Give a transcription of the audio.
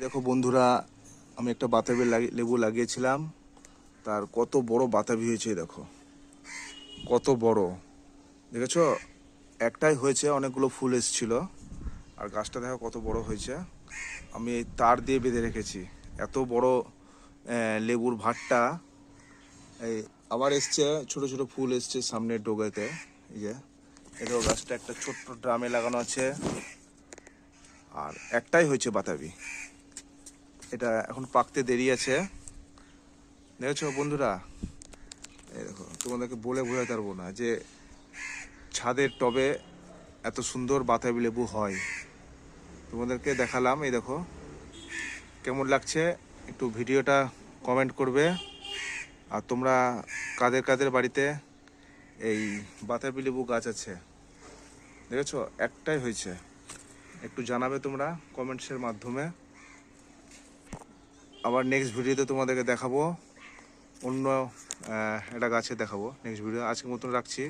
দেখো বন্ধুরা, আমি একটা বাতাবি লেবু লাগিয়েছিলাম। তার কত বড় বাতাবি হয়েছে দেখো, কত বড় দেখেছো। একটাই হয়েছে, অনেকগুলো ফুল এসেছিল। আর গাছটা দেখো কত বড় হয়েছে। আমি এই তার দিয়ে বেঁধে রেখেছি। এত বড় লেবুর ভাটটা। এই আবার এসছে, ছোট ছোট ফুল এসছে সামনের ডোগাতে। এই যে এটাও গাছটা একটা ছোট্ট ড্রামে লাগানো আছে। আর একটাই হয়েছে বাতাবি, এটা এখন পাকতে দেরি আছে। দেখেছো বন্ধুরা, এই দেখো, তোমাদেরকে বলে বোঝাতে পারবো না যে ছাদের টবে এত সুন্দর বাতাবি লেবু হয়। তোমাদেরকে দেখালাম, এই দেখো কেমন লাগছে। একটু ভিডিওটা কমেন্ট করবে। আর তোমরা কাদের কাদের বাড়িতে এই বাতাবি লেবু গাছ আছে দেখেছো, একটাই হয়েছে, একটু জানাবে তোমরা কমেন্টসের মাধ্যমে। আবার নেক্সট ভিডিওতে তোমাদেরকে দেখাবো, অন্য একটা গাছে দেখাবো নেক্সট ভিডিও। আজকের মতন রাখছি।